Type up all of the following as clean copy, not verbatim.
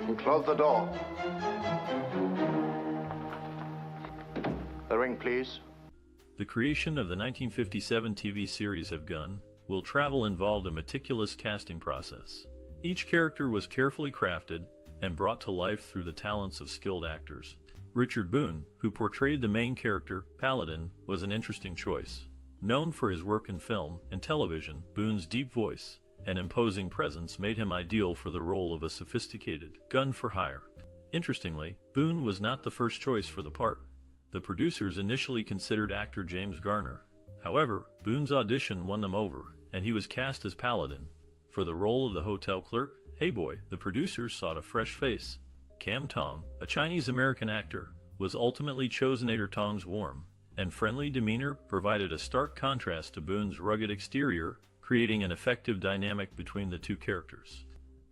And close the door. The ring, please. The creation of the 1957 TV series Have Gun, Will Travel involved a meticulous casting process. Each character was carefully crafted and brought to life through the talents of skilled actors. Richard Boone, who portrayed the main character, Paladin, was an interesting choice. Known for his work in film and television, Boone's deep voice and imposing presence made him ideal for the role of a sophisticated gun-for-hire. Interestingly, Boone was not the first choice for the part. The producers initially considered actor James Garner. However, Boone's audition won them over, and he was cast as Paladin. For the role of the hotel clerk, Hey Boy, the producers sought a fresh face. Kam Tong, a Chinese-American actor, was ultimately chosen. Tong's warm and friendly demeanor provided a stark contrast to Boone's rugged exterior, creating an effective dynamic between the two characters.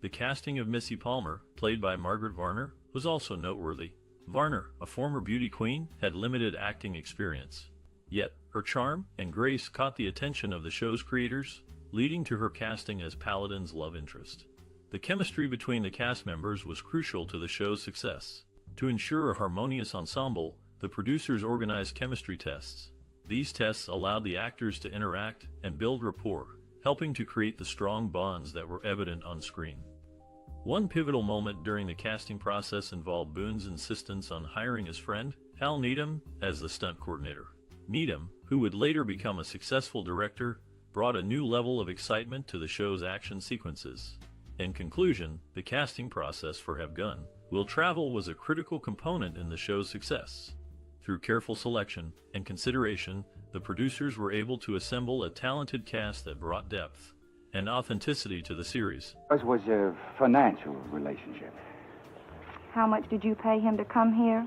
The casting of Missy Palmer, played by Margaret Varner, was also noteworthy. Varner, a former beauty queen, had limited acting experience. Yet, her charm and grace caught the attention of the show's creators, leading to her casting as Paladin's love interest. The chemistry between the cast members was crucial to the show's success. To ensure a harmonious ensemble, the producers organized chemistry tests. These tests allowed the actors to interact and build rapport, helping to create the strong bonds that were evident on screen. One pivotal moment during the casting process involved Boone's insistence on hiring his friend, Hal Needham, as the stunt coordinator. Needham, who would later become a successful director, brought a new level of excitement to the show's action sequences. In conclusion, the casting process for Have Gun, Will Travel was a critical component in the show's success. Through careful selection and consideration, the producers were able to assemble a talented cast that brought depth and authenticity to the series. It was a financial relationship. How much did you pay him to come here?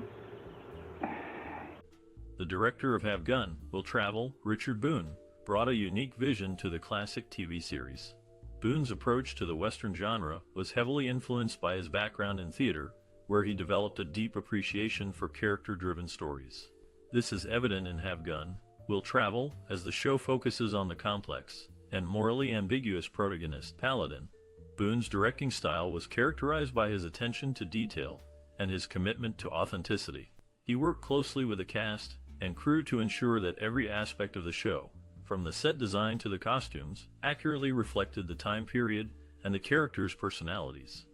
The director of Have Gun, Will Travel, Richard Boone, brought a unique vision to the classic TV series. Boone's approach to the Western genre was heavily influenced by his background in theater, where he developed a deep appreciation for character-driven stories. This is evident in Have Gun, Will Travel, as the show focuses on the complex and morally ambiguous protagonist, Paladin. Boone's directing style was characterized by his attention to detail and his commitment to authenticity. He worked closely with the cast and crew to ensure that every aspect of the show, from the set design to the costumes, accurately reflected the time period and the characters' personalities.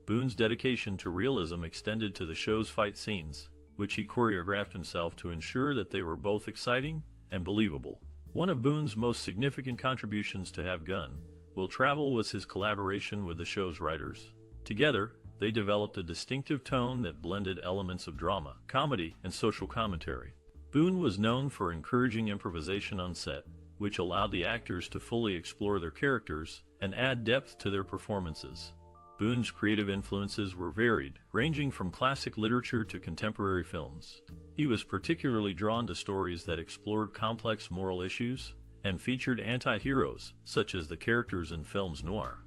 Boone's dedication to realism extended to the show's fight scenes, which he choreographed himself to ensure that they were both exciting and believable. One of Boone's most significant contributions to Have Gun, Will Travel was his collaboration with the show's writers. Together, they developed a distinctive tone that blended elements of drama, comedy, and social commentary. Boone was known for encouraging improvisation on set, which allowed the actors to fully explore their characters and add depth to their performances. Boone's creative influences were varied, ranging from classic literature to contemporary films. He was particularly drawn to stories that explored complex moral issues and featured anti-heroes, such as the characters in films noir.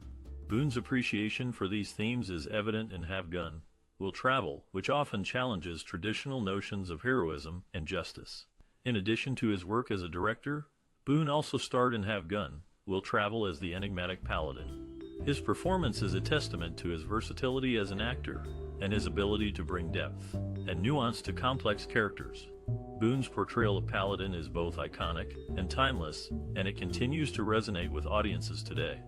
Boone's appreciation for these themes is evident in Have Gun, Will Travel, which often challenges traditional notions of heroism and justice. In addition to his work as a director, Boone also starred in Have Gun, Will Travel as the enigmatic Paladin. His performance is a testament to his versatility as an actor and his ability to bring depth and nuance to complex characters. Boone's portrayal of Paladin is both iconic and timeless, and it continues to resonate with audiences today.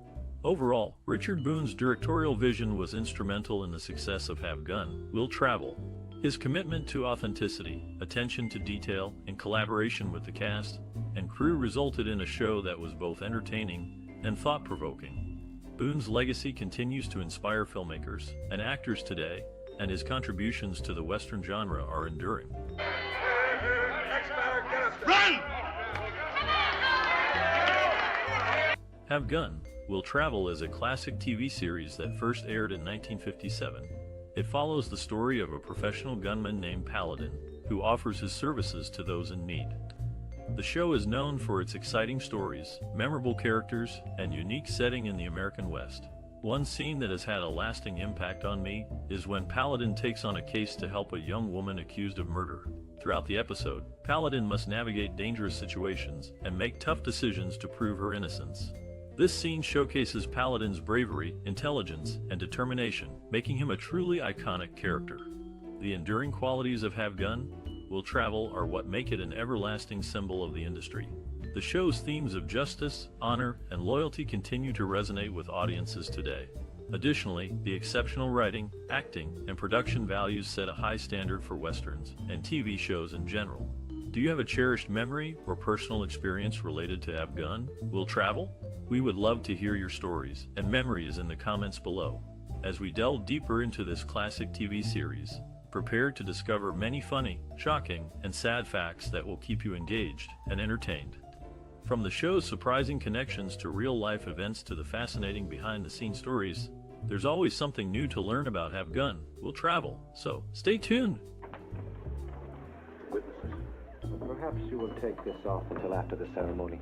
Overall, Richard Boone's directorial vision was instrumental in the success of Have Gun, Will Travel. His commitment to authenticity, attention to detail, and collaboration with the cast and crew resulted in a show that was both entertaining and thought-provoking. Boone's legacy continues to inspire filmmakers and actors today, and his contributions to the Western genre are enduring. Run! Have Gun, Will Travel is a classic TV series that first aired in 1957. It follows the story of a professional gunman named Paladin, who offers his services to those in need. The show is known for its exciting stories, memorable characters, and unique setting in the American West. One scene that has had a lasting impact on me is when Paladin takes on a case to help a young woman accused of murder. Throughout the episode, Paladin must navigate dangerous situations and make tough decisions to prove her innocence. This scene showcases Paladin's bravery, intelligence, and determination, making him a truly iconic character. The enduring qualities of Have Gun, Will Travel are what make it an everlasting symbol of the industry. The show's themes of justice, honor, and loyalty continue to resonate with audiences today. Additionally, the exceptional writing, acting, and production values set a high standard for westerns and TV shows in general. Do you have a cherished memory or personal experience related to Have Gun, Will Travel? We would love to hear your stories and memories in the comments below. As we delve deeper into this classic TV series, prepare to discover many funny, shocking, and sad facts that will keep you engaged and entertained. From the show's surprising connections to real-life events to the fascinating behind-the-scenes stories, there's always something new to learn about Have Gun, Will Travel, so stay tuned! Witnesses, perhaps you will take this off until after the ceremony.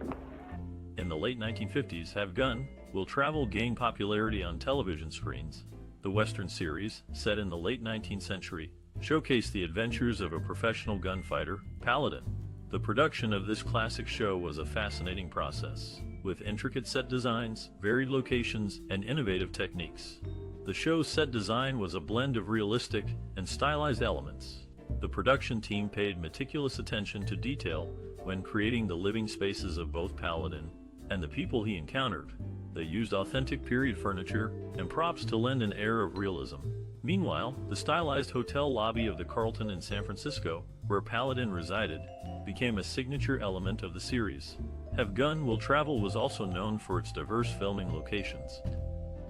In the late 1950s, Have Gun, Will Travel gained popularity on television screens. The Western series, set in the late 19th century, showcased the adventures of a professional gunfighter, Paladin. The production of this classic show was a fascinating process, with intricate set designs, varied locations, and innovative techniques. The show's set design was a blend of realistic and stylized elements. The production team paid meticulous attention to detail when creating the living spaces of both Paladin and the people he encountered. They used authentic period furniture and props to lend an air of realism. Meanwhile, the stylized hotel lobby of the Carlton in San Francisco, where Paladin resided, became a signature element of the series. Have Gun, Will Travel was also known for its diverse filming locations.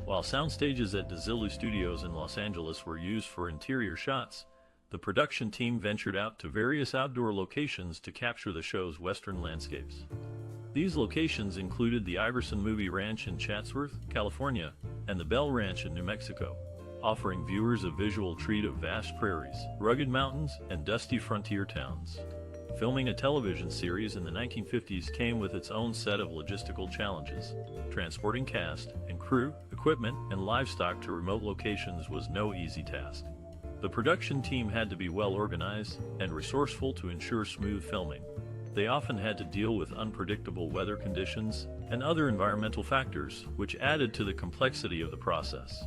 While sound stages at Desilu Studios in Los Angeles were used for interior shots, the production team ventured out to various outdoor locations to capture the show's western landscapes. These locations included the Iverson Movie Ranch in Chatsworth, California, and the Bell Ranch in New Mexico, offering viewers a visual treat of vast prairies, rugged mountains, and dusty frontier towns. Filming a television series in the 1950s came with its own set of logistical challenges. Transporting cast and crew, equipment, and livestock to remote locations was no easy task. The production team had to be well organized and resourceful to ensure smooth filming. They often had to deal with unpredictable weather conditions and other environmental factors, which added to the complexity of the process.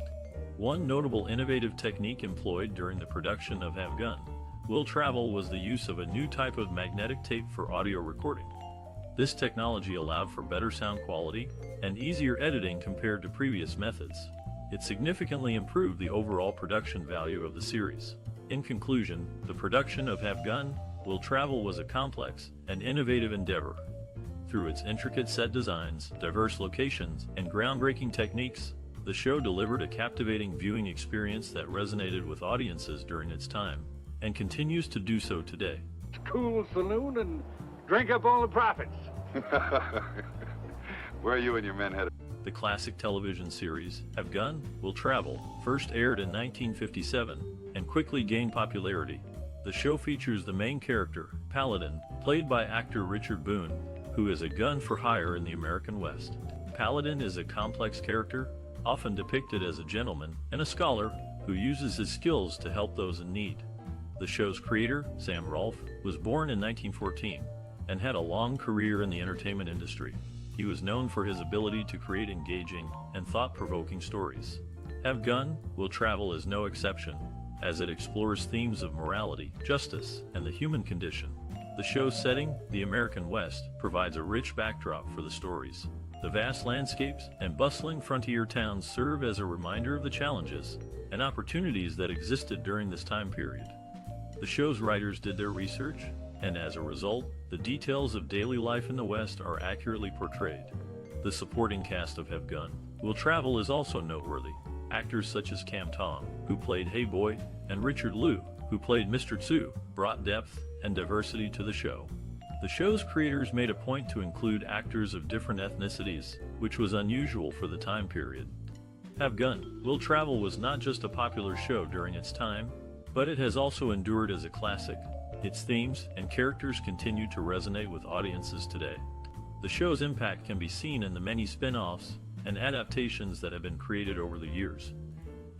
One notable innovative technique employed during the production of Have Gun, Will Travel was the use of a new type of magnetic tape for audio recording. This technology allowed for better sound quality and easier editing compared to previous methods. It significantly improved the overall production value of the series. In conclusion, the production of Have Gun, Will Travel was a complex and innovative endeavor. Through its intricate set designs, diverse locations, and groundbreaking techniques, the show delivered a captivating viewing experience that resonated with audiences during its time, and continues to do so today. Cool saloon and drink up all the profits. Where are you and your men headed? The classic television series, Have Gun, Will Travel, first aired in 1957 and quickly gained popularity. The show features the main character, Paladin, played by actor Richard Boone, who is a gun for hire in the American West. Paladin is a complex character, often depicted as a gentleman and a scholar who uses his skills to help those in need. The show's creator, Sam Rolfe, was born in 1914 and had a long career in the entertainment industry. He was known for his ability to create engaging and thought-provoking stories. Have Gun, Will Travel is no exception, as it explores themes of morality, justice, and the human condition. The show's setting, the American West, provides a rich backdrop for the stories. The vast landscapes and bustling frontier towns serve as a reminder of the challenges and opportunities that existed during this time period. The show's writers did their research, and as a result, the details of daily life in the West are accurately portrayed. The supporting cast of Have Gun, Will Travel is also noteworthy. Actors such as Kam Tong, who played Hey Boy, and Richard Liu, who played Mr. Tsu, brought depth and diversity to the show. The show's creators made a point to include actors of different ethnicities, which was unusual for the time period. Have Gun, Will Travel was not just a popular show during its time, but it has also endured as a classic. Its themes and characters continue to resonate with audiences today. The show's impact can be seen in the many spin-offs and adaptations that have been created over the years.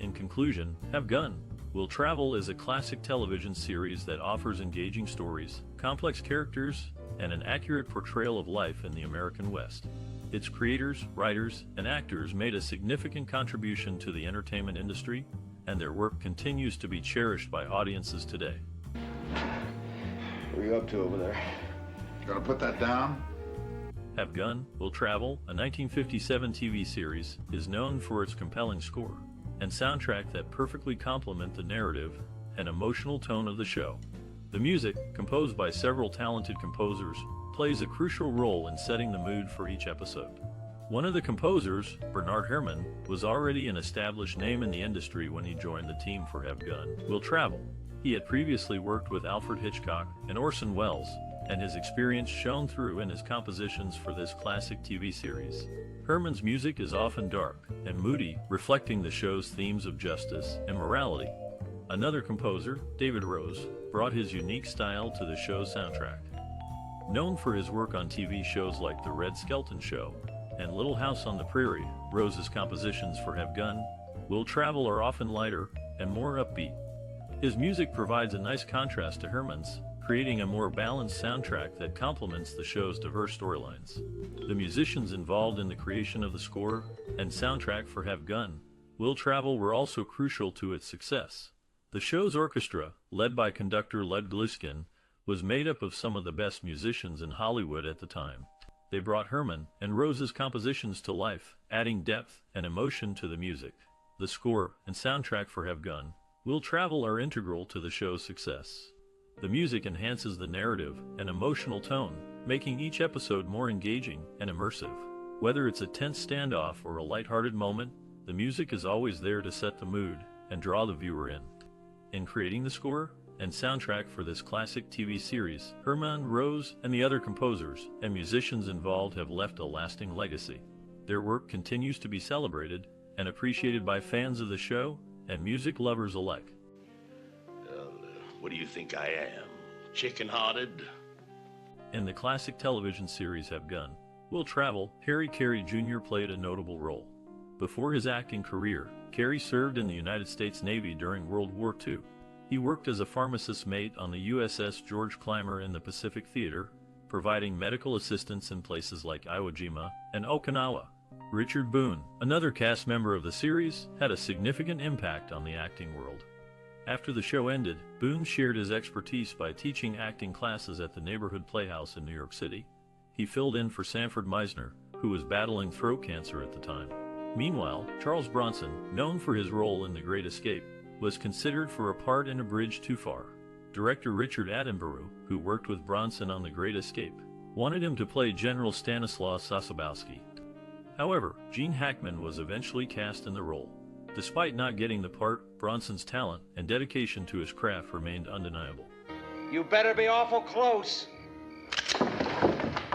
In conclusion, Have Gun, Will Travel is a classic television series that offers engaging stories, complex characters, and an accurate portrayal of life in the American West. Its creators, writers, and actors made a significant contribution to the entertainment industry, and their work continues to be cherished by audiences today. What are you up to over there? Gonna put that down? Have Gun, Will Travel, a 1957 TV series, is known for its compelling score and soundtrack that perfectly complement the narrative and emotional tone of the show. The music, composed by several talented composers, plays a crucial role in setting the mood for each episode. One of the composers, Bernard Herrmann, was already an established name in the industry when he joined the team for Have Gun, Will Travel. He had previously worked with Alfred Hitchcock and Orson Welles, and his experience shone through in his compositions for this classic TV series. Herrmann's music is often dark and moody, reflecting the show's themes of justice and morality. Another composer, David Rose, brought his unique style to the show's soundtrack. Known for his work on TV shows like The Red Skelton Show and Little House on the Prairie, Rose's compositions for Have Gun, Will Travel are often lighter and more upbeat. His music provides a nice contrast to Herrmann's, creating a more balanced soundtrack that complements the show's diverse storylines. The musicians involved in the creation of the score and soundtrack for Have Gun, Will Travel were also crucial to its success. The show's orchestra, led by conductor Lud Gluskin, was made up of some of the best musicians in Hollywood at the time. They brought Herrmann and Rose's compositions to life, adding depth and emotion to the music. The score and soundtrack for Have Gun, Will Travel are integral to the show's success. The music enhances the narrative and emotional tone, making each episode more engaging and immersive. Whether it's a tense standoff or a lighthearted moment, the music is always there to set the mood and draw the viewer in. In creating the score and soundtrack for this classic TV series, Herrmann, Rose, and the other composers and musicians involved have left a lasting legacy. Their work continues to be celebrated and appreciated by fans of the show and music lovers alike. What do you think I am? Chicken-hearted? In the classic television series Have Gun, Will Travel, Harry Carey Jr. played a notable role. Before his acting career, Carey served in the United States Navy during World War II. He worked as a pharmacist mate on the USS George Clymer in the Pacific Theater, providing medical assistance in places like Iwo Jima and Okinawa. Richard Boone, another cast member of the series, had a significant impact on the acting world. After the show ended, Boone shared his expertise by teaching acting classes at the neighborhood playhouse in New York City. He filled in for Sanford Meisner, who was battling throat cancer at the time. Meanwhile, Charles Bronson, known for his role in The Great Escape, was considered for a part in A Bridge Too Far. Director Richard Attenborough, who worked with Bronson on The Great Escape, wanted him to play General Stanislaw Sosabowski. However, Gene Hackman was eventually cast in the role. Despite not getting the part, Bronson's talent and dedication to his craft remained undeniable. You better be awful close.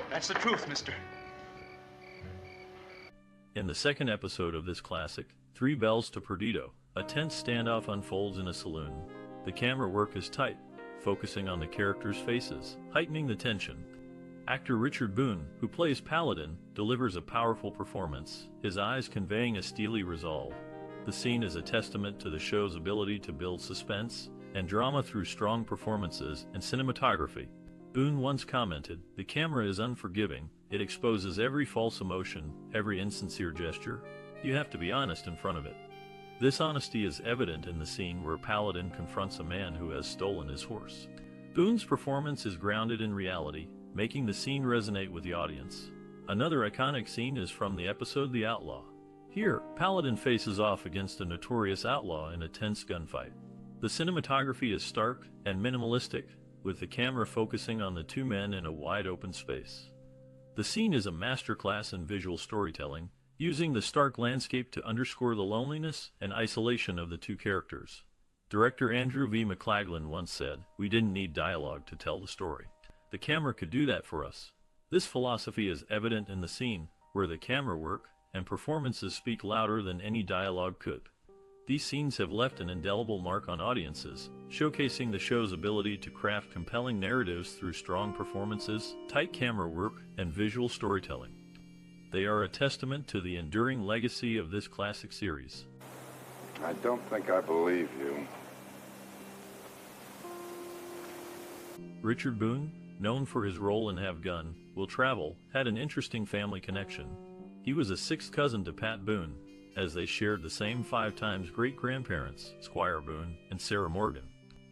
That's the truth, mister. In the second episode of this classic, Three Bells to Perdido, a tense standoff unfolds in a saloon. The camera work is tight, focusing on the characters' faces, heightening the tension. Actor Richard Boone, who plays Paladin, delivers a powerful performance, his eyes conveying a steely resolve. The scene is a testament to the show's ability to build suspense and drama through strong performances and cinematography. Boone once commented, "The camera is unforgiving. It exposes every false emotion, every insincere gesture. You have to be honest in front of it." This honesty is evident in the scene where Paladin confronts a man who has stolen his horse. Boone's performance is grounded in reality, making the scene resonate with the audience. Another iconic scene is from the episode The Outlaw. Here, Paladin faces off against a notorious outlaw in a tense gunfight. The cinematography is stark and minimalistic, with the camera focusing on the two men in a wide open space. The scene is a masterclass in visual storytelling, using the stark landscape to underscore the loneliness and isolation of the two characters. Director Andrew V. McLaglen once said, "We didn't need dialogue to tell the story. The camera could do that for us." This philosophy is evident in the scene, where the camera work and performances speak louder than any dialogue could. These scenes have left an indelible mark on audiences, showcasing the show's ability to craft compelling narratives through strong performances, tight camera work, and visual storytelling. They are a testament to the enduring legacy of this classic series. I don't think I believe you. Richard Boone, known for his role in Have Gun, Will Travel, had an interesting family connection. He was a sixth cousin to Pat Boone, as they shared the same 5 times great-grandparents, Squire Boone and Sarah Morgan.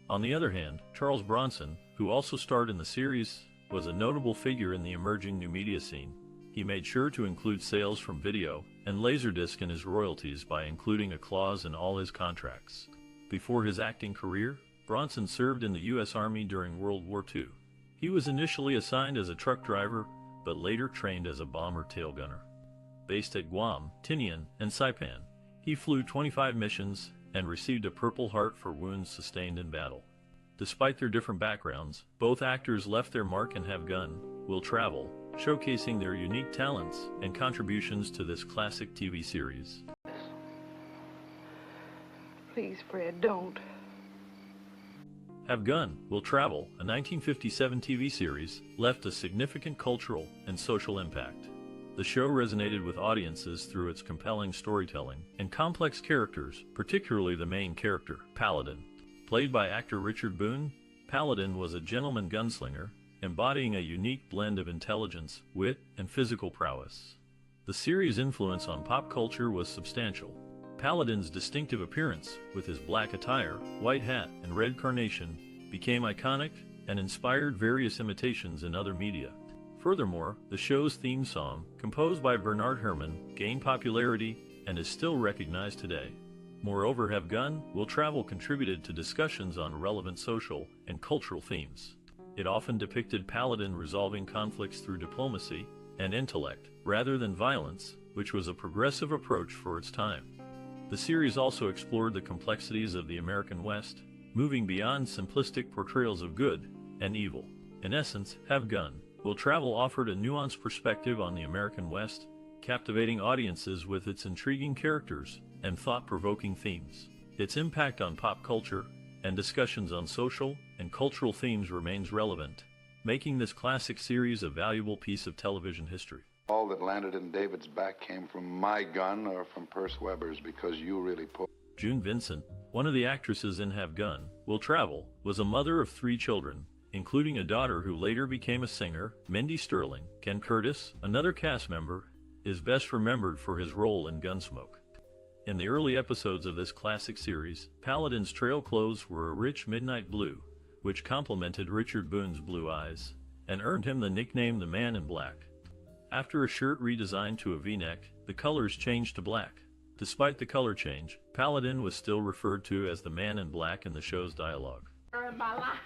On the other hand, Charles Bronson, who also starred in the series, was a notable figure in the emerging new media scene. He made sure to include sales from video and Laserdisc in his royalties by including a clause in all his contracts. Before his acting career, Bronson served in the U.S. Army during World War II. He was initially assigned as a truck driver, but later trained as a bomber tail gunner. Based at Guam, Tinian, and Saipan, he flew 25 missions and received a Purple Heart for wounds sustained in battle. Despite their different backgrounds, both actors left their mark in Have Gun, Will Travel, showcasing their unique talents and contributions to this classic TV series. Please, Fred, don't. Have Gun, Will Travel, a 1957 TV series, left a significant cultural and social impact. The show resonated with audiences through its compelling storytelling and complex characters, particularly the main character, Paladin. Played by actor Richard Boone, Paladin was a gentleman gunslinger, embodying a unique blend of intelligence, wit, and physical prowess. The series' influence on pop culture was substantial. Paladin's distinctive appearance, with his black attire, white hat, and red carnation, became iconic and inspired various imitations in other media. Furthermore, the show's theme song, composed by Bernard Herrmann, gained popularity and is still recognized today. Moreover, Have Gun, Will Travel contributed to discussions on relevant social and cultural themes. It often depicted Paladin resolving conflicts through diplomacy and intellect, rather than violence, which was a progressive approach for its time. The series also explored the complexities of the American West, moving beyond simplistic portrayals of good and evil. In essence, Have Gun, Will Travel offered a nuanced perspective on the American West, captivating audiences with its intriguing characters and thought-provoking themes. Its impact on pop culture and discussions on social and cultural themes remains relevant, making this classic series a valuable piece of television history. All that landed in David's back came from my gun or from Perce Weber's, because you really pulled. June Vincent, one of the actresses in Have Gun, Will Travel, was a mother of 3 children, including a daughter who later became a singer. Mindy Sterling. Ken Curtis, another cast member, is best remembered for his role in Gunsmoke. In the early episodes of this classic series, Paladin's trail clothes were a rich midnight blue, which complemented Richard Boone's blue eyes, and earned him the nickname the Man in Black. After a shirt redesigned to a V-neck, the colors changed to black. Despite the color change, Paladin was still referred to as the Man in Black in the show's dialogue. In my life,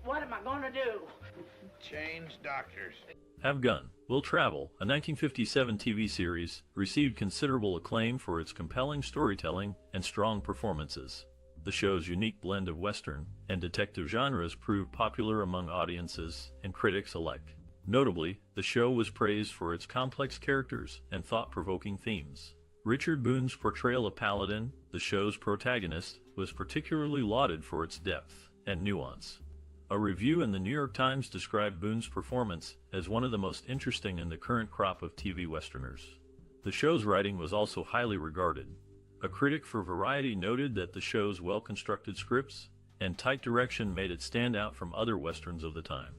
what am I going to do? Change doctors. Have Gun, Will Travel, a 1957 TV series, received considerable acclaim for its compelling storytelling and strong performances. The show's unique blend of Western and detective genres proved popular among audiences and critics alike. Notably, the show was praised for its complex characters and thought-provoking themes. Richard Boone's portrayal of Paladin, the show's protagonist, was particularly lauded for its depth and nuance. A review in the New York Times described Boone's performance as one of the most interesting in the current crop of TV Westerners. The show's writing was also highly regarded. A critic for Variety noted that the show's well-constructed scripts and tight direction made it stand out from other Westerns of the time.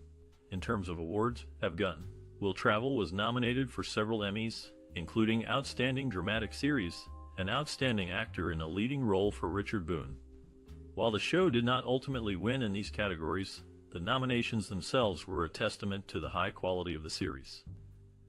In terms of awards, Have Gun, Will Travel was nominated for several Emmys, including Outstanding Dramatic Series and Outstanding Actor in a Leading Role for Richard Boone. While the show did not ultimately win in these categories, the nominations themselves were a testament to the high quality of the series.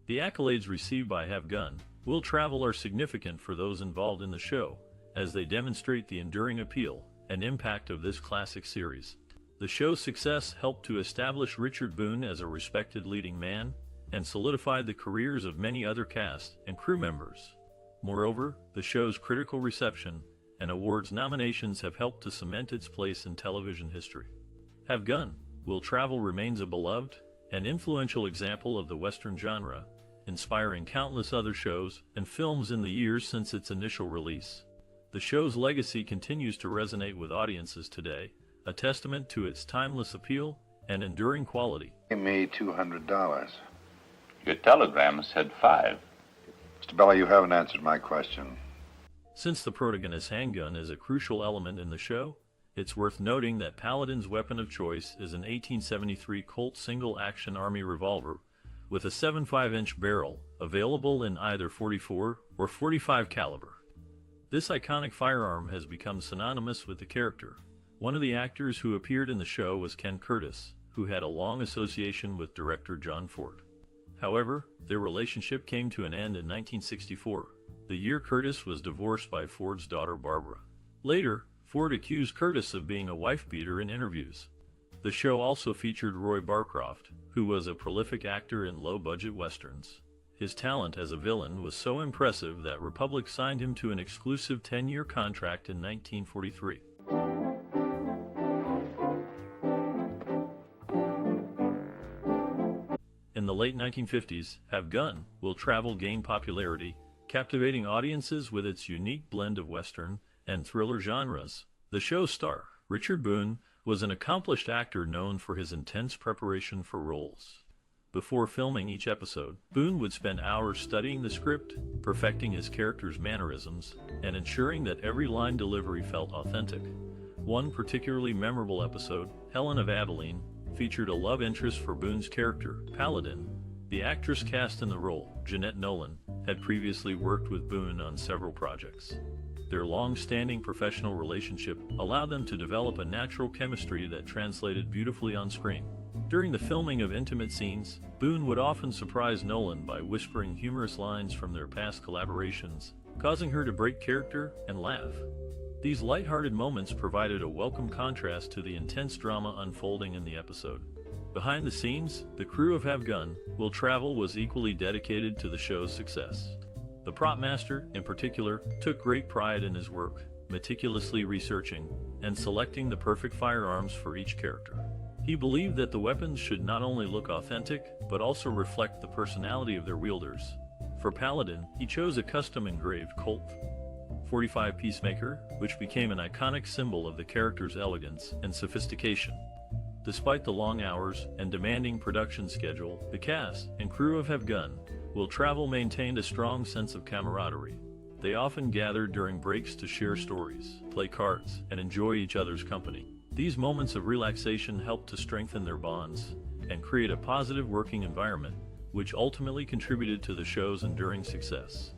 The accolades received by Have Gun, Will Travel are significant for those involved in the show, as they demonstrate the enduring appeal and impact of this classic series. The show's success helped to establish Richard Boone as a respected leading man and solidified the careers of many other cast and crew members. Moreover, the show's critical reception and awards nominations have helped to cement its place in television history. Have Gun, Will Travel remains a beloved and influential example of the Western genre, inspiring countless other shows and films in the years since its initial release. The show's legacy continues to resonate with audiences today, a testament to its timeless appeal and enduring quality. Give me $200. Your telegram said 5. Mr. Bella, you haven't answered my question. Since the protagonist's handgun is a crucial element in the show, it's worth noting that Paladin's weapon of choice is an 1873 Colt single-action Army revolver with a 7.5-inch barrel available in either 44 or 45 caliber. This iconic firearm has become synonymous with the character. One of the actors who appeared in the show was Ken Curtis, who had a long association with director John Ford. However, their relationship came to an end in 1964, the year Curtis was divorced by Ford's daughter Barbara. Later, Ford accused Curtis of being a wife-beater in interviews. The show also featured Roy Barcroft, who was a prolific actor in low-budget westerns. His talent as a villain was so impressive that Republic signed him to an exclusive 10-year contract in 1943. In the late 1950s, Have Gun, Will Travel gained popularity, captivating audiences with its unique blend of western and thriller genres. The show's star, Richard Boone, was an accomplished actor known for his intense preparation for roles. Before filming each episode, Boone would spend hours studying the script, perfecting his character's mannerisms, and ensuring that every line delivery felt authentic. One particularly memorable episode, Helen of Abilene, featured a love interest for Boone's character, Paladin. The actress cast in the role, Jeanette Nolan, had previously worked with Boone on several projects. Their long-standing professional relationship allowed them to develop a natural chemistry that translated beautifully on screen. During the filming of intimate scenes, Boone would often surprise Nolan by whispering humorous lines from their past collaborations, causing her to break character and laugh. These light-hearted moments provided a welcome contrast to the intense drama unfolding in the episode. Behind the scenes, the crew of Have Gun, Will Travel was equally dedicated to the show's success. The prop master, in particular, took great pride in his work, meticulously researching and selecting the perfect firearms for each character. He believed that the weapons should not only look authentic, but also reflect the personality of their wielders. For Paladin, he chose a custom-engraved Colt .45 Peacemaker, which became an iconic symbol of the character's elegance and sophistication. Despite the long hours and demanding production schedule, the cast and crew of Have Gun, Will Travel maintained a strong sense of camaraderie. They often gathered during breaks to share stories, play cards, and enjoy each other's company. These moments of relaxation helped to strengthen their bonds and create a positive working environment, which ultimately contributed to the show's enduring success.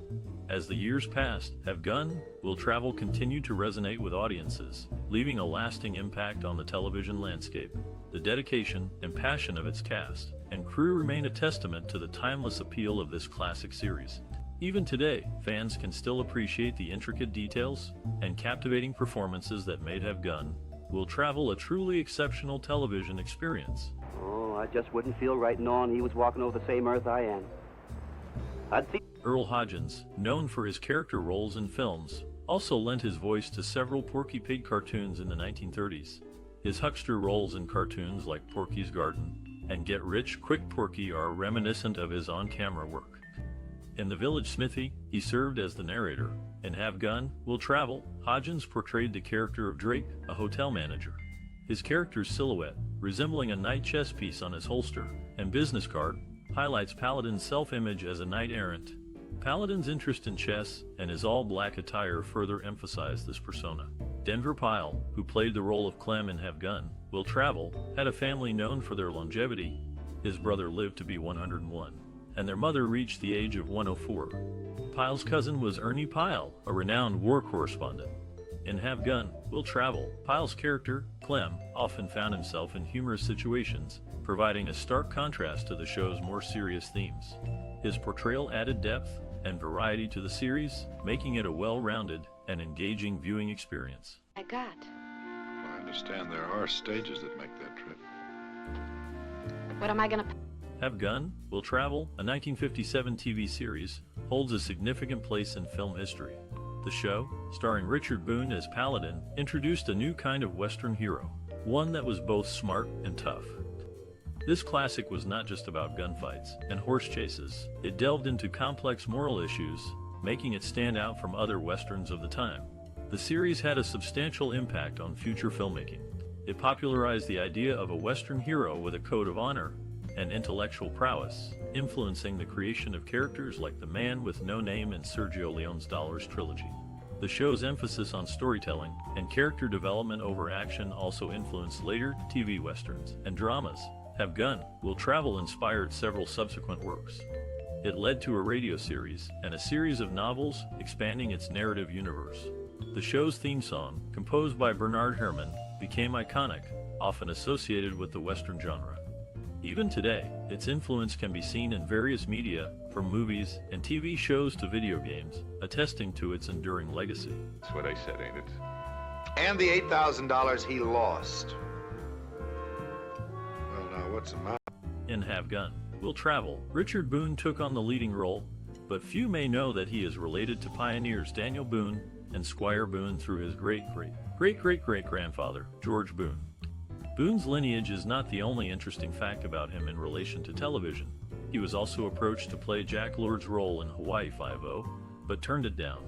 As the years passed, Have Gun, Will Travel continued to resonate with audiences, leaving a lasting impact on the television landscape. The dedication and passion of its cast and crew remain a testament to the timeless appeal of this classic series. Even today, fans can still appreciate the intricate details and captivating performances that made Have Gun, Will Travel a truly exceptional television experience. Oh, I just wouldn't feel right knowing he was walking over the same earth I am. I'd see. Earl Hodgins, known for his character roles in films, also lent his voice to several Porky Pig cartoons in the 1930s. His huckster roles in cartoons like Porky's Garden and Get Rich Quick Porky are reminiscent of his on-camera work. In The Village Smithy, he served as the narrator. In Have Gun, Will Travel, Hodgins portrayed the character of Drake, a hotel manager. His character's silhouette, resembling a knight chess piece on his holster and business card, highlights Paladin's self-image as a knight-errant. Paladin's interest in chess and his all-black attire further emphasized this persona. Denver Pyle, who played the role of Clem in Have Gun, Will Travel, had a family known for their longevity. His brother lived to be 101, and their mother reached the age of 104. Pyle's cousin was Ernie Pyle, a renowned war correspondent. In Have Gun, Will Travel, Pyle's character, Clem, often found himself in humorous situations, providing a stark contrast to the show's more serious themes. His portrayal added depth and variety to the series, making it a well-rounded and engaging viewing experience. I got. I understand there are stages that make that trip. What am I gonna... Have Gun, Will Travel, a 1957 TV series, holds a significant place in film history. The show, starring Richard Boone as Paladin, introduced a new kind of Western hero, one that was both smart and tough. This classic was not just about gunfights and horse chases. It delved into complex moral issues, making it stand out from other westerns of the time. The series had a substantial impact on future filmmaking. It popularized the idea of a Western hero with a code of honor and intellectual prowess, influencing the creation of characters like the Man with No Name in Sergio Leone's Dollars trilogy. The show's emphasis on storytelling and character development over action also influenced later TV westerns and dramas, Have Gun, Will Travel inspired several subsequent works. It led to a radio series and a series of novels expanding its narrative universe. The show's theme song, composed by Bernard Herrmann, became iconic, often associated with the Western genre. Even today, its influence can be seen in various media, from movies and TV shows to video games, attesting to its enduring legacy. That's what I said, ain't it? And the $8,000 he lost. Well, now, what's the matter? In Have Gun, Will Travel, Richard Boone took on the leading role, but few may know that he is related to pioneers Daniel Boone and Squire Boone through his great-great-great-great-grandfather, George Boone. Boone's lineage is not the only interesting fact about him in relation to television. He was also approached to play Jack Lord's role in Hawaii Five-0, but turned it down.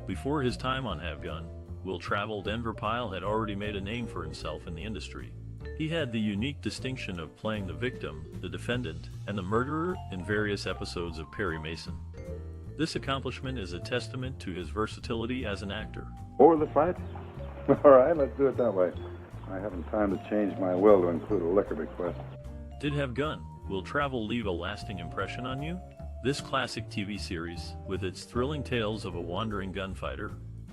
Before his time on Have Gun, Will Travel, Denver Pyle had already made a name for himself in the industry. He had the unique distinction of playing the victim, the defendant, and the murderer in various episodes of Perry Mason. This accomplishment is a testament to his versatility as an actor. Or the fight? All right, let's do it that way. I haven't time to change my will to include a liquor bequest. Did Have Gun, Will Travel leave a lasting impression on you? This classic TV series, with its thrilling tales of a wandering gunfighter,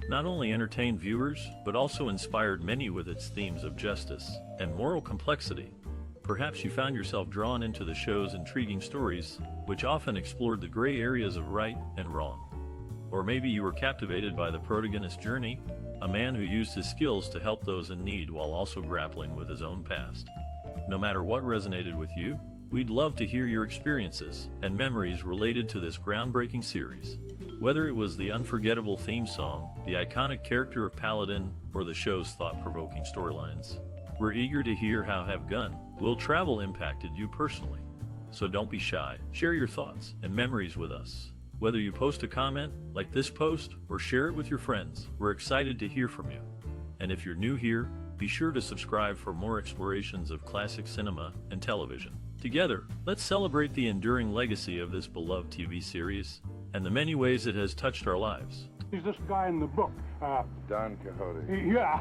not only entertained viewers, but also inspired many with its themes of justice and moral complexity. Perhaps you found yourself drawn into the show's intriguing stories, which often explored the gray areas of right and wrong. Or maybe you were captivated by the protagonist's journey, a man who used his skills to help those in need while also grappling with his own past. No matter what resonated with you, we'd love to hear your experiences and memories related to this groundbreaking series. Whether it was the unforgettable theme song, the iconic character of Paladin, or the show's thought-provoking storylines, we're eager to hear how Have Gun, Will Travel impacted you personally. So don't be shy, share your thoughts and memories with us. Whether you post a comment, like this post, or share it with your friends, we're excited to hear from you. And if you're new here, be sure to subscribe for more explorations of classic cinema and television. Together, let's celebrate the enduring legacy of this beloved TV series and the many ways it has touched our lives. He's this guy in the book. Don Quixote. Yeah.